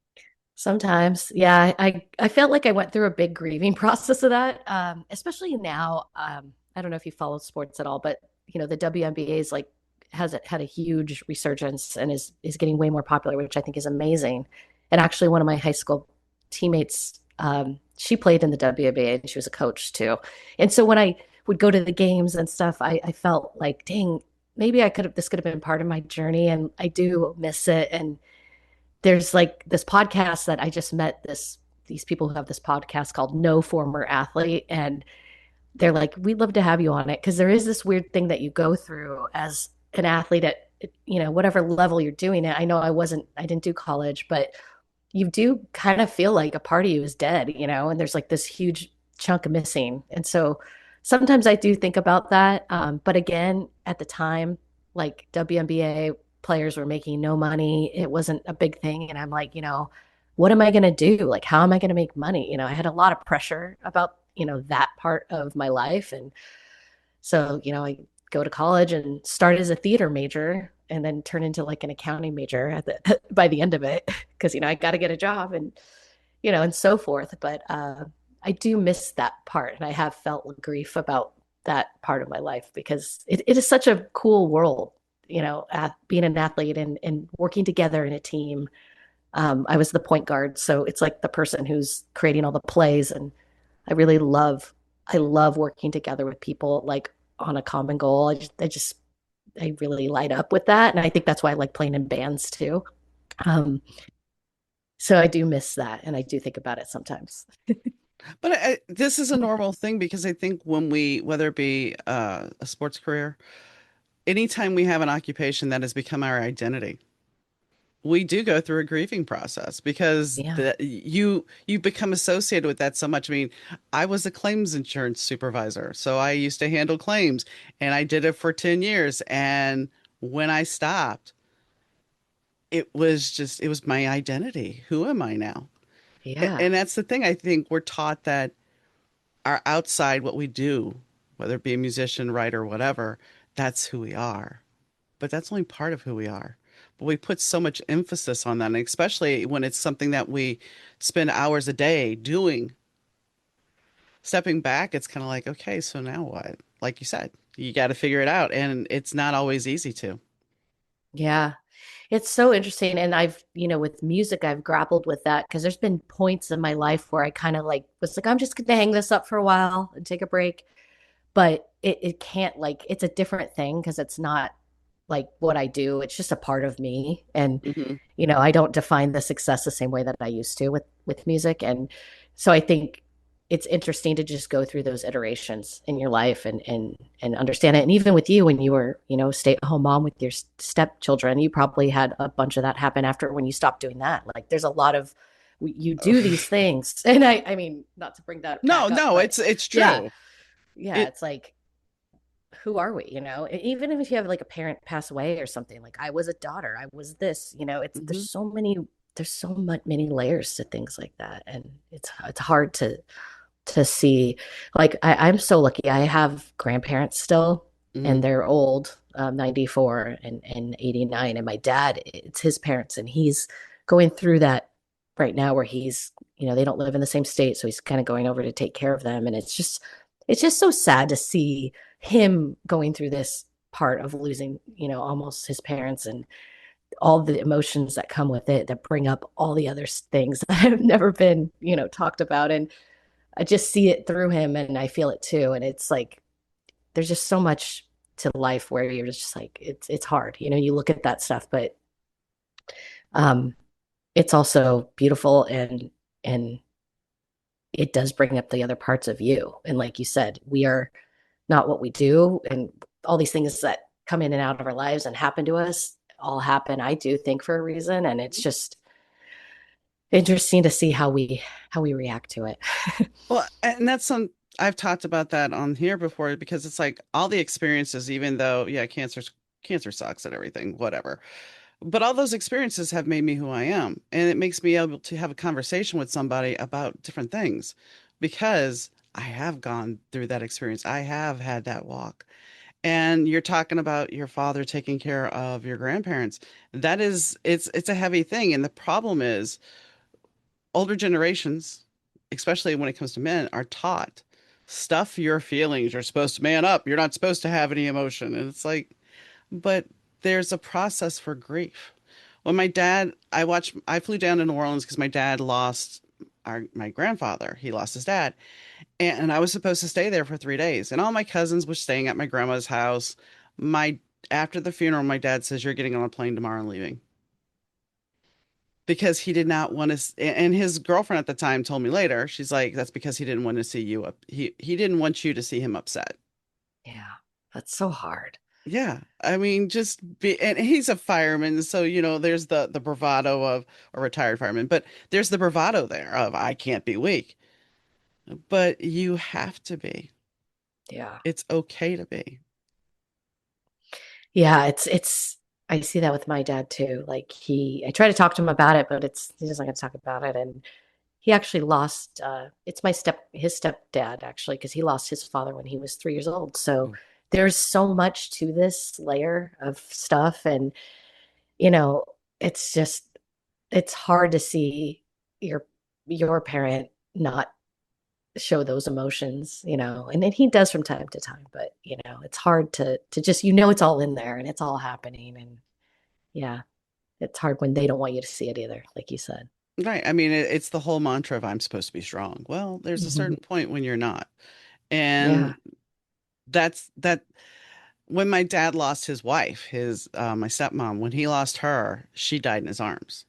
Sometimes, yeah, I felt like I went through a big grieving process of that, especially now. I don't know if you follow sports at all, but the WNBA is like had a huge resurgence, and is getting way more popular, which I think is amazing. And actually, one of my high school teammates, she played in the WNBA, and she was a coach too. And so when I would go to the games and stuff, I felt like, dang, maybe this could have been part of my journey, and I do miss it. And there's like this podcast that I just met, these people who have this podcast called No Former Athlete, and they're like, we'd love to have you on it, because there is this weird thing that you go through as an athlete at, whatever level you're doing it. I didn't do college, but you do kind of feel like a part of you is dead, and there's like this huge chunk missing. And so sometimes I do think about that. But again, at the time, like WNBA players were making no money. It wasn't a big thing. And I'm like, what am I going to do? Like, how am I going to make money? I had a lot of pressure about, that part of my life. And so, I go to college and start as a theater major, and then turn into like an accounting major by the end of it, because, I got to get a job, and, and so forth. But I do miss that part. And I have felt grief about that part of my life, because it is such a cool world, being an athlete, and working together in a team. I was the point guard, so it's like the person who's creating all the plays. And I really I love working together with people like on a common goal. I really light up with that. And I think that's why I like playing in bands too. Um, so I do miss that, and I do think about it sometimes. But this is a normal thing because I think when whether it be a sports career, anytime we have an occupation that has become our identity, we do go through a grieving process because Yeah. you become associated with that so much. I mean, I was a claims insurance supervisor, so I used to handle claims, and I did it for 10 years. And when I stopped, it was my identity. Who am I now? Yeah. And that's the thing. I think we're taught that our outside, what we do, whether it be a musician, writer, whatever, that's who we are. But that's only part of who we are. But we put so much emphasis on that, and especially when it's something that we spend hours a day doing. Stepping back, it's kind of like, okay, so now what? Like you said. You got to figure it out, and it's not always easy to. Yeah. It's so interesting. And I've, with music, I've grappled with that because there's been points in my life where I kind of like was like, I'm just going to hang this up for a while and take a break. But it can't, like, it's a different thing because it's not like what I do. It's just a part of me. And, Hmm. I don't define the success the same way that I used to with music. And so I think it's interesting to just go through those iterations in your life and understand it. And even with you, when you were, stay-at-home mom with your stepchildren, you probably had a bunch of that happen after when you stopped doing that. Like there's a lot of you do these things. And I mean, not to bring that No, back up, no, but it's yeah, true. yeah, It it's like who are we, even if you have like a parent pass away or something, like I was a daughter, I was this, it's mhm. there's so much many layers to things like that, and it's hard to see. Like I'm so lucky I have grandparents still, Hmm. and they're old, 94 and 89, and my dad, it's his parents, and he's going through that right now where he's, they don't live in the same state, so he's kind of going over to take care of them, and it's just so sad to see him going through this part of losing, almost his parents, and all the emotions that come with it that bring up all the other things that have never been, talked about. And I just see it through him and I feel it too. And it's like there's just so much to life where you're just like it's hard. You look at that stuff, but um it's also beautiful, and it does bring up the other parts of you. And like you said, we are not what we do, and all these things that come in and out of our lives and happen to us all happen, I do think, for a reason. And it's just interesting to see how we react to it. Well, and that's some I've talked about that on here before because it's like all the experiences, even though, yeah, cancer sucks and everything, whatever. But all those experiences have made me who I am. And it makes me able to have a conversation with somebody about different things because I have gone through that experience. I have had that walk. And you're talking about your father taking care of your grandparents. That is, it's a heavy thing. And the problem is older generations, especially when it comes to men, are taught stuff your feelings. You're supposed to man up. You're not supposed to have any emotion. And it's like, but there's a process for grief. When my dad, I flew down to New Orleans because my dad lost my grandfather. He lost his dad. And I was supposed to stay there for 3 days. And all my cousins were staying at my grandma's house. My, after the funeral, my dad says, "You're getting on a plane tomorrow and leaving." Because he did not want to, and his girlfriend at the time told me later, she's like, that's because he didn't want to see you up. He didn't want you to see him upset. Yeah, that's so hard. Yeah. I mean, just be, and he's a fireman, so there's the bravado of a retired fireman, but there's the bravado there of I can't be weak. But you have to be. Yeah. It's okay to be. Yeah, it's I see that with my dad too. Like I try to talk to him about it, but he doesn't want to talk about it. And he actually lost it's his stepdad actually, because he lost his father when he was 3 years old. So Oh, there's so much to this layer of stuff. And you know, it's just it's hard to see your parent not show those emotions, and then he does from time to time, but it's hard to just, it's all in there and it's all happening. And yeah, it's hard when they don't want you to see it either, like you said. right. I mean, it's the whole mantra of I'm supposed to be strong. Well, there's a Hmm. certain point when you're not. And Yeah. that when my dad lost his wife, my stepmom, when he lost her, she died in his arms.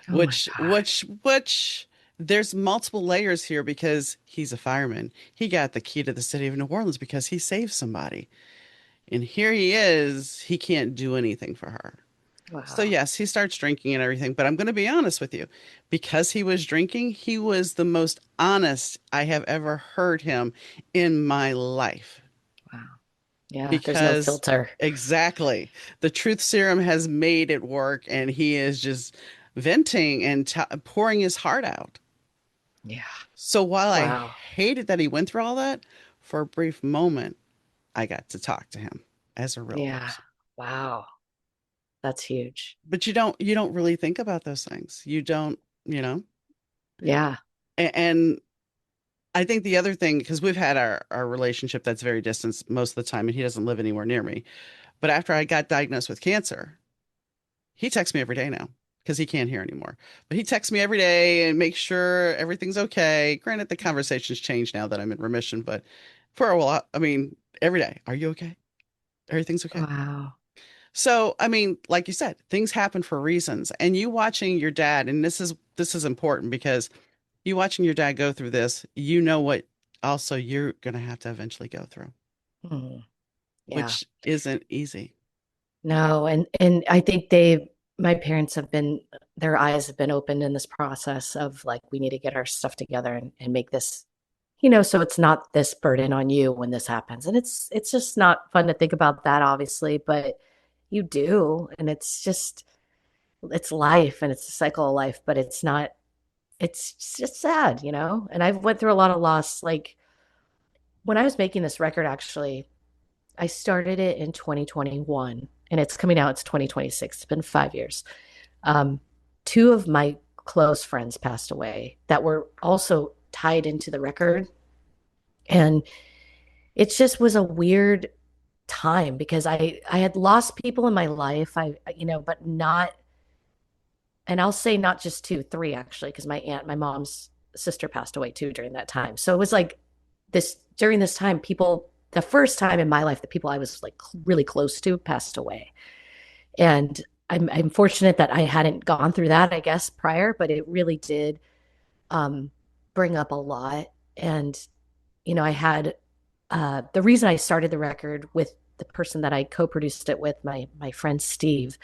Oh my God. Which there's multiple layers here because he's a fireman. He got the key to the city of New Orleans because he saved somebody. And here he is, he can't do anything for her. So Wow. yes, he starts drinking and everything, but I'm going to be honest with you. Because he was drinking, he was the most honest I have ever heard him in my life. Wow. Yeah, there's no Because filter. exactly, the truth serum has made it work and he is just venting and pouring his heart out. Yeah. So while I Wow. hated that he went through all that, for a brief moment, I got to talk to him as a real Yeah. person. Wow. That's huge. But you don't really think about those things. You don't, you know. Yeah. And I think the other thing, because we've had our relationship that's very distant most of the time, and he doesn't live anywhere near me. But after I got diagnosed with cancer, he texts me every day now because he can't hear anymore. But he texts me every day and makes sure everything's okay. Granted, the conversation's changed now that I'm in remission, but for a while, I mean, every day, are you okay? Everything's okay. Wow. So, I mean, like you said, things happen for reasons. And you watching your dad, and this is important because you watching your dad go through this, you know what also you're gonna have to eventually go through, Mhm. Yeah. which isn't easy. No, and I think my parents have been, their eyes have been opened in this process of like, we need to get our stuff together and make this, so it's not this burden on you when this happens. And it's just not fun to think about that, obviously, but you do, and it's life and it's a cycle of life, but it's not, it's just sad. And I've went through a lot of loss. Like when I was making this record, actually, I started it in 2021 and it's coming out, it's 2026. It's been 5 years. Um, Two of my close friends passed away that were also tied into the record. And it just was a weird time because I had lost people in my life. But not, and I'll say not just two, three actually, because my mom's sister passed away too during that time. So it was like this during this time, people, the first time in my life, the people I was like really close to passed away. And I'm fortunate that I hadn't gone through that, I guess, prior, but it really did um, bring up a lot. And, I had the reason I started the record with the person that I co-produced it with, my friend Steve,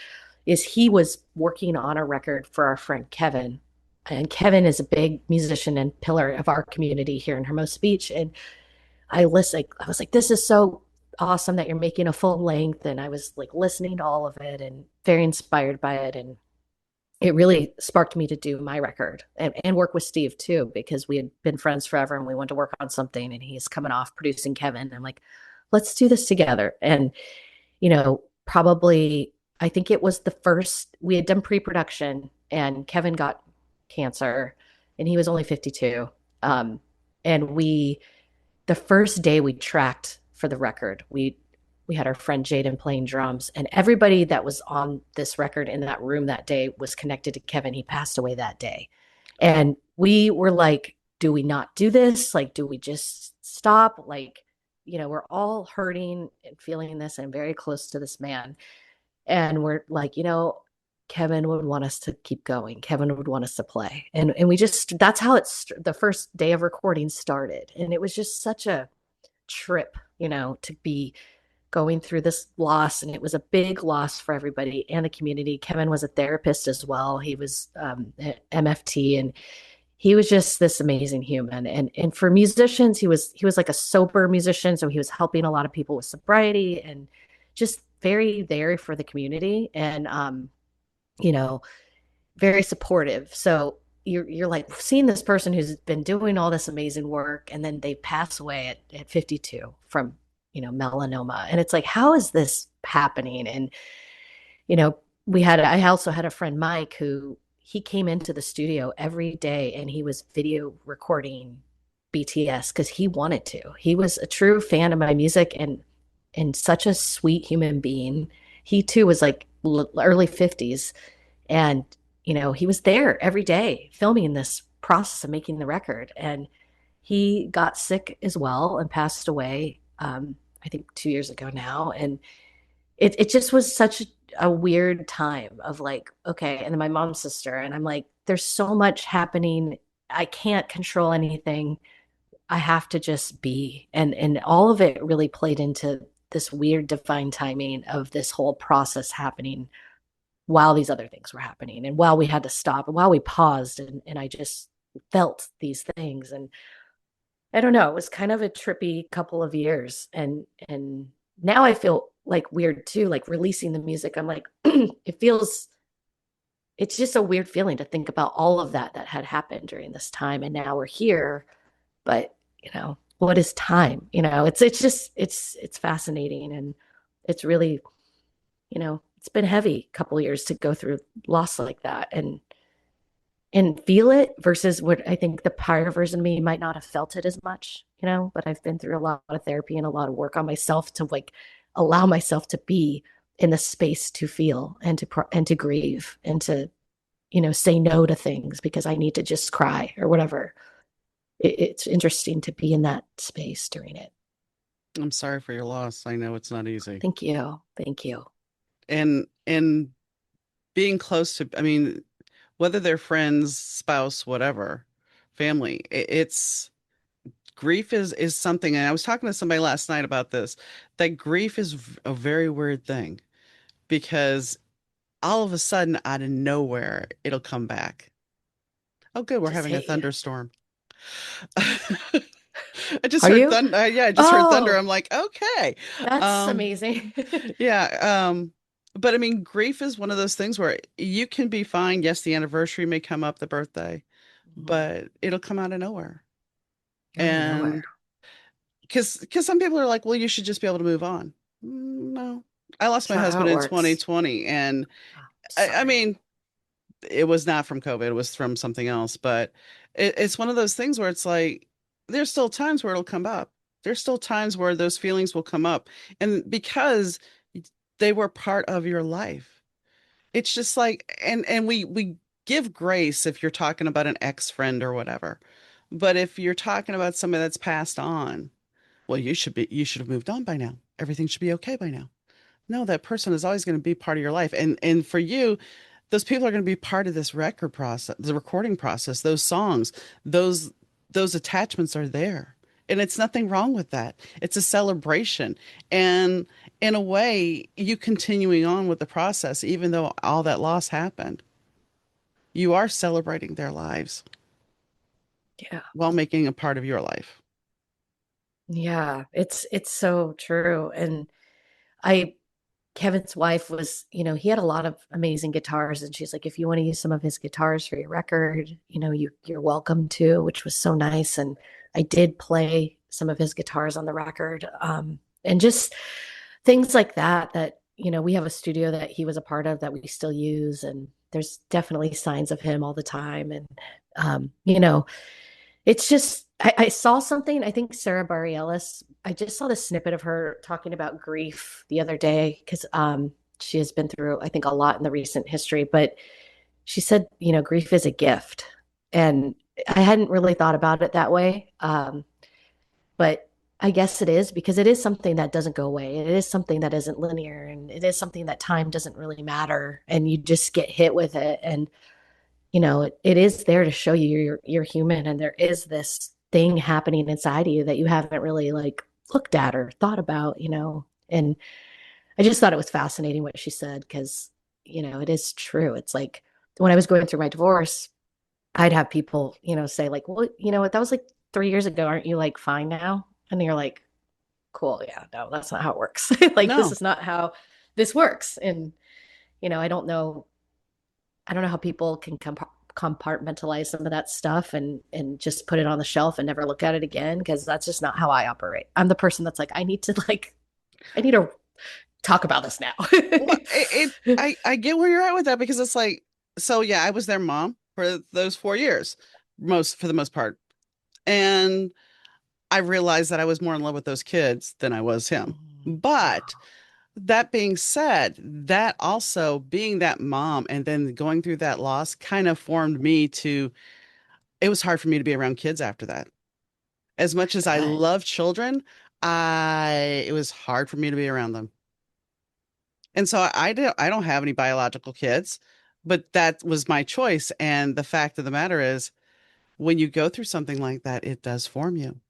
is he was working on a record for our friend Kevin. And Kevin is a big musician and pillar of our community here in Hermosa Beach. And I was like, this is so awesome that you're making a full length. And I was like listening to all of it and very inspired by it. And it really sparked me to do my record and work with Steve too, because we had been friends forever and we wanted to work on something. And he's coming off producing Kevin. And I'm like, let's do this together. And, probably, I think it was the first, we had done pre production and Kevin got cancer and he was only 52. Um, and the first day we tracked for the record, we had our friend Jaden playing drums, and everybody that was on this record in that room that day was connected to Kevin. He passed away that day. And we were like, do we not do this? Like, do we just stop? Like, we're all hurting and feeling this and very close to this man. And we're like, Kevin would want us to keep going. Kevin would want us to play. And we just, that's how the first day of recording started. And it was just such a trip, to be going through this loss. And it was a big loss for everybody and the community. Kevin was a therapist as well. He was MFT, and he was just this amazing human. And for musicians, he was like a sober musician. So he was helping a lot of people with sobriety and just very there for the community. And you know, very supportive. So you're like seeing this person who's been doing all this amazing work and then they pass away at 52 from, melanoma. And it's like, how is this happening? And, you know, I also had a friend, Mike, who he came into the studio every day and he was video recording BTS because he wanted to. He was a true fan of my music and such a sweet human being. He too was like early 50s, and he was there every day filming this process of making the record. And he got sick as well and passed away, I think 2 years ago now. And it just was such a weird time of like, okay. And then my mom's sister, and I'm like, there's so much happening. I can't control anything. I have to just be. And all of it really played into this weird divine timing of this whole process happening while these other things were happening and while we had to stop and while we paused, and I just felt these things. And I don't know, it was kind of a trippy couple of years. And now I feel like weird too, like releasing the music. I'm like, it's just a weird feeling to think about all of that had happened during this time. And now we're here. But, what is time? It's just, it's fascinating. And it's really, it's been heavy couple of years to go through loss like that. And and feel it versus what I think the prior version of me might not have felt it as much, but I've been through a lot of therapy and a lot of work on myself to like allow myself to be in the space to feel and to grieve and to, say no to things because I need to just cry or whatever. It's interesting to be in that space during it. I'm sorry for your loss. I know it's not easy. Thank you. Thank you. And being close to, I mean, whether they're friends, spouse, whatever, family, it's grief is something. And I was talking to somebody last night about this, that grief is a very weird thing because all of a sudden, out of nowhere, it'll come back. Oh, good, we're Just having a hit you. thunderstorm. I just Are heard you? thunder. Yeah, I just heard thunder. Oh, I'm like, okay. that's Um, amazing. yeah. But I mean, grief is one of those things where you can be fine. Yes, the anniversary may come up, the birthday, Mhm. but it'll come out of nowhere. Out of nowhere. And because some people are like, well, you should just be able to move on. No, I lost It's my not how husband it in works. 2020, and Oh, I sorry. mean, it was not from COVID, it was from something else. But it's one of those things where it's like there's still times where it'll come up. There's still times where those feelings will come up, and because they were part of your life, it's just like, and we give grace if you're talking about an ex-friend or whatever. But if you're talking about somebody that's passed on, well, you should have moved on by now. Everything should be okay by now. No, that person is always going to be part of your life. And for you, those people are going to be part of this record process, the recording process, those songs, those those attachments are there. And it's nothing wrong with that. It's a celebration. And in a way, you continuing on with the process, even though all that loss happened, you are celebrating their lives Yeah. while making a part of your life. Yeah. It's so true. And I Kevin's wife was, he had a lot of amazing guitars, and she's like, if you want to use some of his guitars for your record, you're welcome to, which was so nice. And I did play some of his guitars on the record. And just things like that, we have a studio that he was a part of that we still use, and there's definitely signs of him all the time. And um, you know, it's just I saw something. I think Sarah Bareilles. I just saw this snippet of her talking about grief the other day because she has been through, I think, a lot in the recent history. But she said, grief is a gift, and I hadn't really thought about it that way. But I guess it is because it is something that doesn't go away. It is something that isn't linear, and it is something that time doesn't really matter, and you just get hit with it. And it is there to show you you're human, and there is this thing happening inside of you that you haven't really like looked at or thought about, and I just thought it was fascinating what she said because it is true. It's like when I was going through my divorce, I'd have people say like, well, you know what, that was like 3 years ago, aren't you like fine now? And you're like, cool, yeah, no, that's not how it works. Like, this No. is not how this works. And I don't know how people can compartmentalize some of that stuff and just put it on the shelf and never look at it again, because that's just not how I operate. I'm the person that's like, I need to talk about this now. Well, I get where you're at with that because it's like, so yeah, I was their mom for those 4 years, for the most part. And I realized that I was more in love with those kids than I was him. But Yeah. that being said, that also being that mom and then going through that loss kind of formed me to, it was hard for me to be around kids after that. As I much as I bet. love children, it was hard for me to be around them. And so I don't have any biological kids, but that was my choice. And the fact of the matter is, when you go through something like that, it does form you.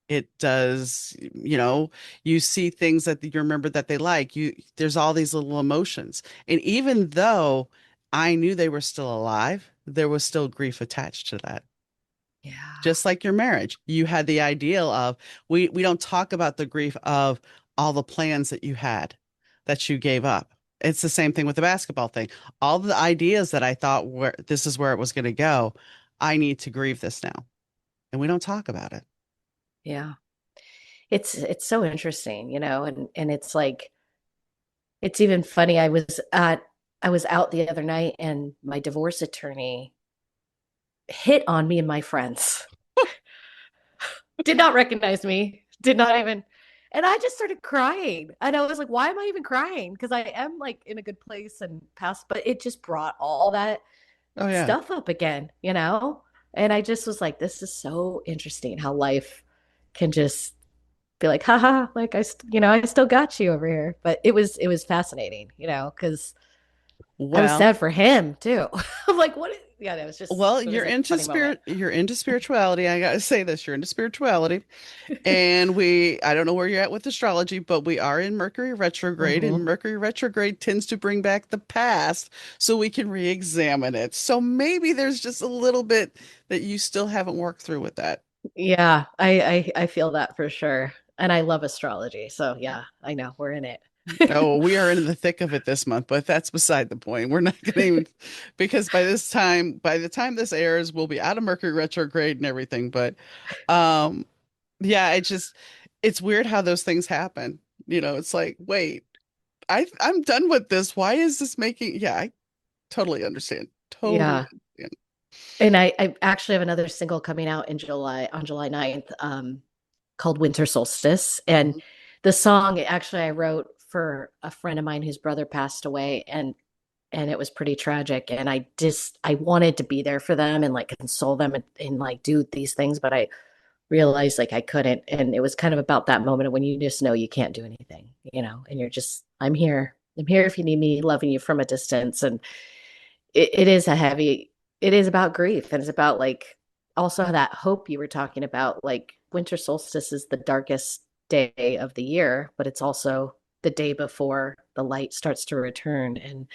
It does, you see things that you remember that they like. There's all these little emotions. And even though I knew they were still alive, there was still grief attached to that. Yeah. Just like your marriage, you had the ideal of, we don't talk about the grief of all the plans that you had that you gave up. It's the same thing with the basketball thing. All the ideas that I thought were this is where it was going to go, I need to grieve this now. And we don't talk about it. Yeah. It's so interesting, and it's like it's even funny. I was out the other night, and my divorce attorney hit on me and my friends. Did not recognize me, did not even. And I just started crying. And I was like, why am I even crying? Because I am like in a good place and past, but it just brought all that Oh yeah. stuff up again, you know? And I just was like, this is so interesting how life can just be like, haha, like I still got you over here. But it was fascinating, because I was Well, sad for him too. I'm like, what? Yeah, well, it was you're a into funny moment. spirit, you're into spirituality. I gotta say this, you're into spirituality. And I don't know where you're at with astrology, but we are in Mercury retrograde, and Hmm. Mercury retrograde tends to bring back the past so we can re-examine it. So maybe there's just a little bit that you still haven't worked through with that. Yeah, I feel that for sure. And I love astrology. So yeah, I know we're in it. Oh, we are in the thick of it this month, but that's beside the point. We're not going to even, because by the time this airs, we'll be out of Mercury retrograde and everything. But um, yeah, it's weird how those things happen. It's like, wait, I'm done with this. Why is this making? Yeah, I totally understand. Totally Yeah. understand. And I actually have another single coming out in July on July 9th, called Winter Solstice. And Mhm. the song actually I wrote for a friend of mine whose brother passed away, and it was pretty tragic. And I wanted to be there for them and like console them and like do these things, but I realized like I couldn't. And it was kind of about that moment when you just know you can't do anything, and you're just, I'm here. I'm here if you need me, loving you from a distance. And it is a heavy, it is about grief. And it's about like also that hope you were talking about. Like winter solstice is the darkest day of the year, but it's also the day before the light starts to return. And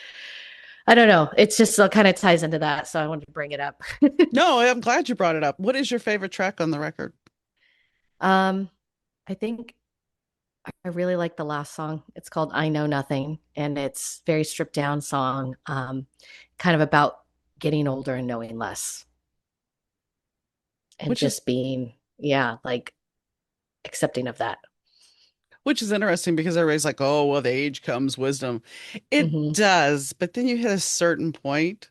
I don't know, it's just kind of ties into that. So I wanted to bring it up. No, I'm glad you brought it up. What is your favorite track on the record? um, I think I really like the last song. It's called I Know Nothing, and it's very stripped down song, kind of about getting older and knowing less and Which is just being, yeah, like accepting of that. which is interesting because everybody's like, "Oh, well, the age comes wisdom." It Hmm. does, but then you hit a certain point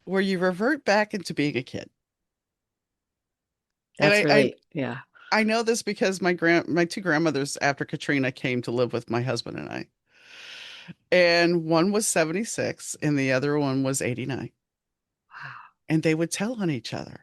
where you revert back into being a kid. And That's really, yeah. I know this because my two grandmothers after Katrina came to live with my husband and I. And one was 76 and the other one was 89. And they would tell on each other.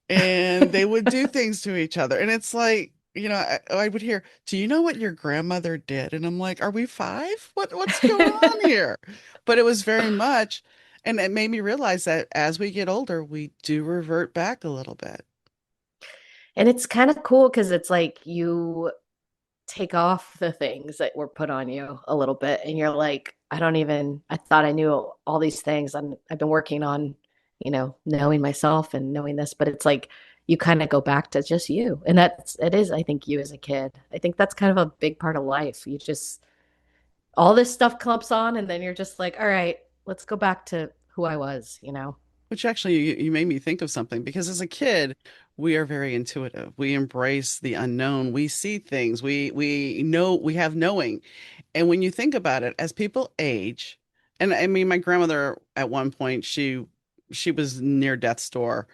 And they would do things to each other. And it's like, I would hear, "Do you know what your grandmother did?" And I'm like, "Are we five? What's going on here?" But it was very much, and it made me realize that as we get older, we do revert back a little bit. And it's kind of cool because it's like you take off the things that were put on you a little bit, and you're like, I thought I knew all these things. I've been working on, knowing myself and knowing this, but it's like you kind of go back to just you. And it is, I think, you as a kid. I think that's kind of a big part of life. You just, all this stuff clumps on, and then you're just like, all right, let's go back to who I was. Which actually, you made me think of something because as a kid, we are very intuitive. We embrace the unknown. We see things. We know we have knowing. And when you think about it, as people age, and I mean, my grandmother at one point, she was near death's door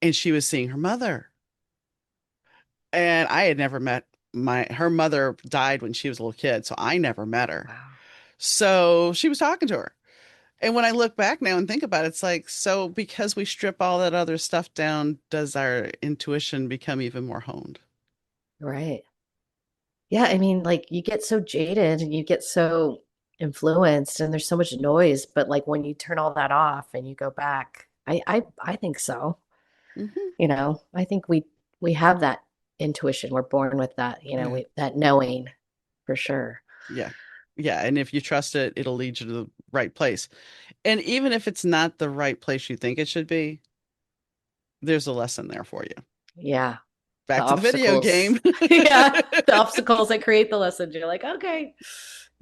and she was seeing her mother. And I had never met her mother died when she was a little kid, so I never met her. Wow. So she was talking to her. And when I look back now and think about it, it's like, so because we strip all that other stuff down, does our intuition become even more honed? Right. Yeah, I mean, like you get so jaded and you get so influenced and there's so much noise, but like when you turn all that off and you go back, I think so. Hmm. I think we have that intuition. We're born with that, Yeah. that knowing for sure. Yeah. Yeah. And if you trust it, it'll lead you to the right place. And even if it's not the right place you think it should be, there's a lesson there for you. Yeah. The Back to the video obstacles. game. Yeah, the obstacles that create the lessons. You're like, okay.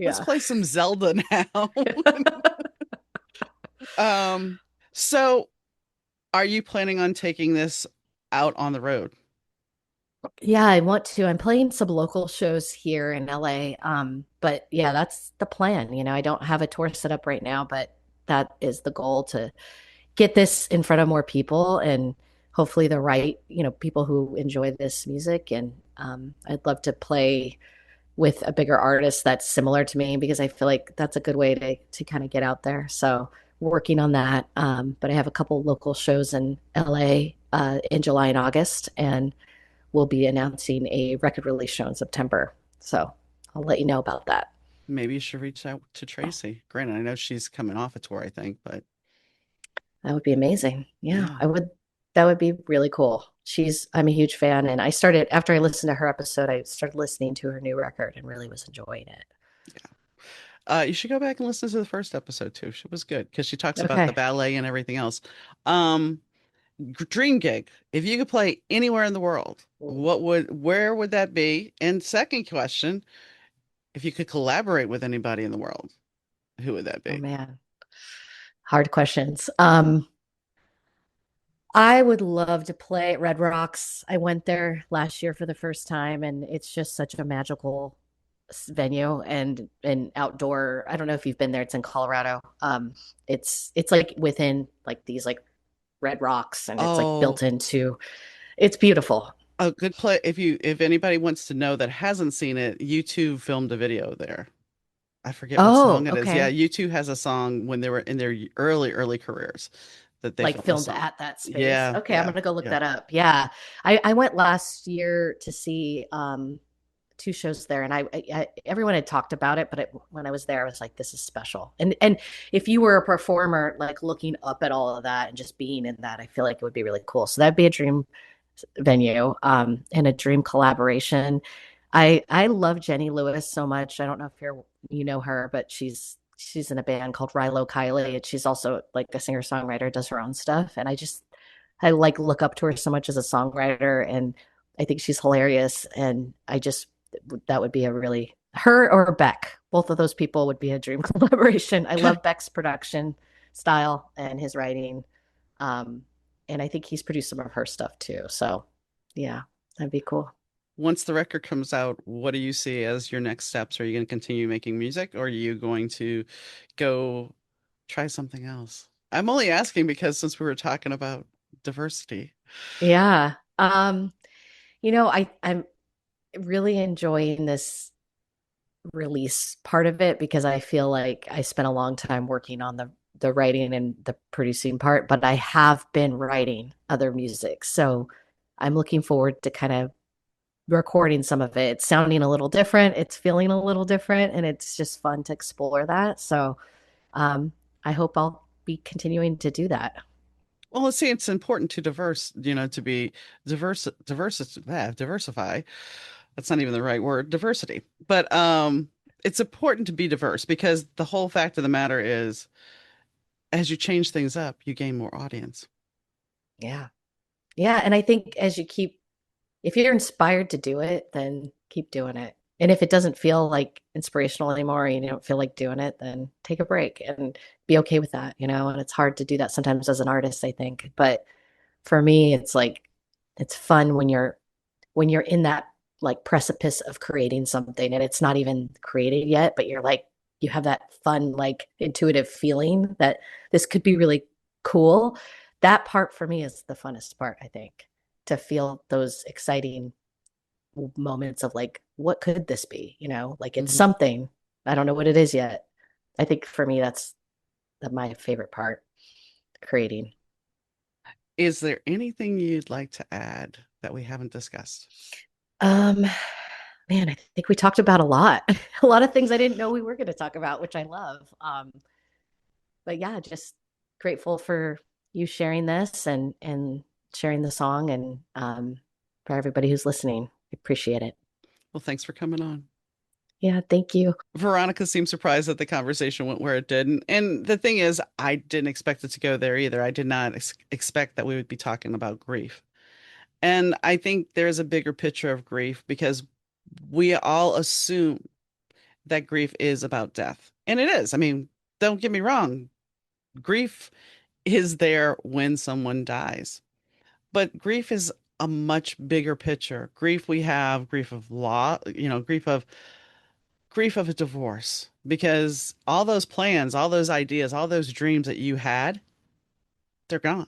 Let's Yeah. play some Zelda now. Um, so are you planning on taking this out on the road? Yeah, I want to. I'm playing some local shows here in LA. But yeah, that's the plan. I don't have a tour set up right now, but that is the goal to get this in front of more people and hopefully the right, people who enjoy this music. And I'd love to play with a bigger artist that's similar to me because I feel like that's a good way to kind of get out there. So working on that. But I have a couple local shows in LA in July and August, and we'll be announcing a record release show in September. So I'll let you know about that. Maybe you should reach out to Tracy. Granted, I know she's coming off a tour, I think, but That would be amazing. Yeah, yeah. I would. That would be really cool. I'm a huge fan. And I started, after I listened to her episode, I started listening to her new record and really was enjoying it. You should go back and listen to the first episode too. She was good because she talks about the Okay. ballet and everything else. Um, Dream gig. If you could play anywhere in the world, where would that be? And second question, if you could collaborate with anybody in the world, who would that Oh be? man, hard questions. I would love to play at Red Rocks. I went there last year for the first time, and it's just such a magical venue and outdoor. I don't know if you've been there. It's in Colorado. It's like within like these like red rocks, and it's like Oh, built into. It's beautiful. a good play. If anybody wants to know that hasn't seen it, YouTube filmed a video there. I forget what Oh, song it is. Yeah, okay. YouTube has a song when they were in their early careers that they Like filmed a filmed song. at that space. Yeah, Okay, I'm yeah, gonna go look yeah. that up. Yeah, I went last year to see two shows there, and everyone had talked about it, but when I was there, I was like, this is special. And if you were a performer, like looking up at all of that and just being in that, I feel like it would be really cool. So that'd be a dream venue, and a dream collaboration. I love Jenny Lewis so much. I don't know if you know her, but she's in a band called Rilo Kiley, and she's also like a singer songwriter, does her own stuff, and I like look up to her so much as a songwriter, and I think she's hilarious, and I just that would be a really her or Beck. Both of those people would be a dream collaboration. I love Beck's production style and his writing. Um, and I think he's produced some of her stuff too. So yeah, that'd be cool. Once the record comes out, what do you see as your next steps? Are you going to continue making music or are you going to go try something else? I'm only asking because since we were talking about diversity. Yeah. I'm really enjoying this release part of it because I feel like I spent a long time working on the writing and the producing part, but I have been writing other music. So I'm looking forward to kind of recording some of it. It's sounding a little different, it's feeling a little different, and it's just fun to explore that. So I hope I'll be continuing to do that. Well, let's see, it's important to to be diversify. That's not even the right word, diversity. But it's important to be diverse because the whole fact of the matter is as you change things up, you gain more audience. Yeah. Yeah. And I think if you're inspired to do it, then keep doing it. And if it doesn't feel like inspirational anymore, and you don't feel like doing it, then take a break and be okay with that. And it's hard to do that sometimes as an artist, I think. But for me, it's like it's fun when you're in that like precipice of creating something and it's not even created yet, but you're like you have that fun, like intuitive feeling that this could be really cool. That part for me is the funnest part, I think, to feel those exciting moments of like, what could this be? Like it's Mhm. something. I don't know what it is yet. I think for me, that's my favorite part, creating. Is there anything you'd like to add that we haven't discussed? Um, Man, I think we talked about a lot, a lot of things I didn't know we were going to talk about, which I love. But yeah, just grateful for you sharing this and sharing the song and for everybody who's listening. I appreciate it. Well, thanks for coming on. Yeah, thank you. Veronica seemed surprised that the conversation went where it did. And the thing is, I didn't expect it to go there either. I did not expect that we would be talking about grief. And I think there's a bigger picture of grief because we all assume that grief is about death. And it is. I mean, don't get me wrong, grief is there when someone dies. But grief is a much bigger picture. Grief we have grief of law, grief of a divorce because all those plans, all those ideas, all those dreams that you had, they're gone.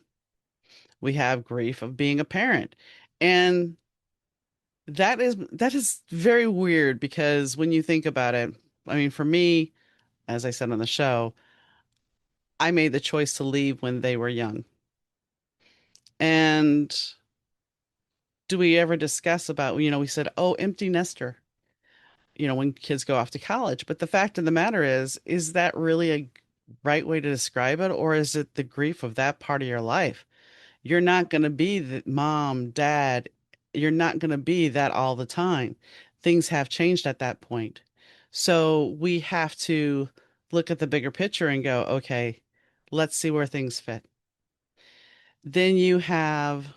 We have grief of being a parent. And that is very weird because when you think about it, I mean, for me, as I said on the show, I made the choice to leave when they were young. And do we ever discuss about, we said, oh, empty nester, when kids go off to college. But the fact of the matter is that really a right way to describe it? Or is it the grief of that part of your life? You're not going to be the mom, dad. You're not going to be that all the time. Things have changed at that point. So we have to look at the bigger picture and go, okay, let's see where things fit. Then you have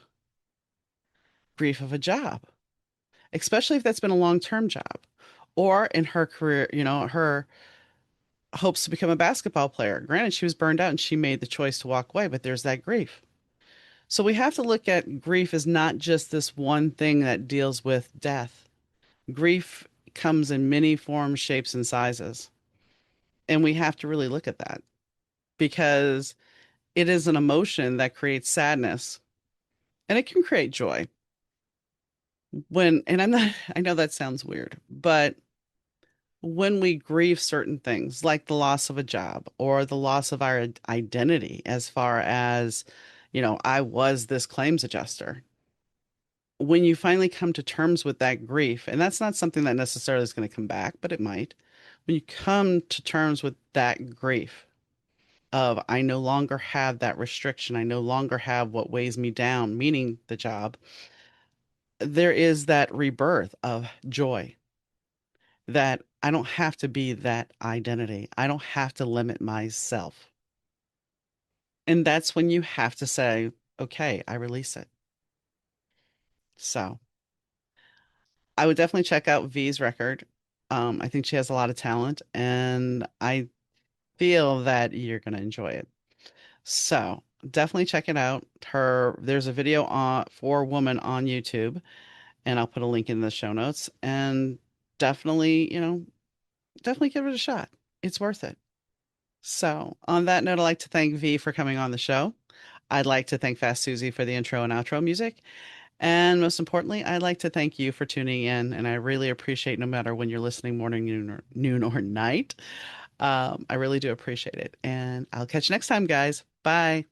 grief of a job, especially if that's been a long-term job. Or in her career, her hopes to become a basketball player. Granted, she was burned out and she made the choice to walk away, but there's that grief. So we have to look at grief as not just this one thing that deals with death. Grief comes in many forms, shapes, and sizes. And we have to really look at that because it is an emotion that creates sadness and it can create joy. And I'm not, I know that sounds weird, but when we grieve certain things like the loss of a job or the loss of our identity, as far as, I was this claims adjuster. When you finally come to terms with that grief, and that's not something that necessarily is going to come back, but it might. When you come to terms with that grief of, I no longer have that restriction, I no longer have what weighs me down, meaning the job, there is that rebirth of joy that I don't have to be that identity. I don't have to limit myself. And that's when you have to say, okay, I release it. So I would definitely check out V's record. I think she has a lot of talent, and I feel that you're going to enjoy it. So definitely check it out. There's a video for Woman on YouTube, and I'll put a link in the show notes. And definitely, definitely give it a shot. It's worth it. So on that note, I'd like to thank V for coming on the show. I'd like to thank Fast Susie for the intro and outro music. And most importantly, I'd like to thank you for tuning in. And I really appreciate no matter when you're listening, morning, noon or night. I really do appreciate it. And I'll catch you next time, guys. Bye.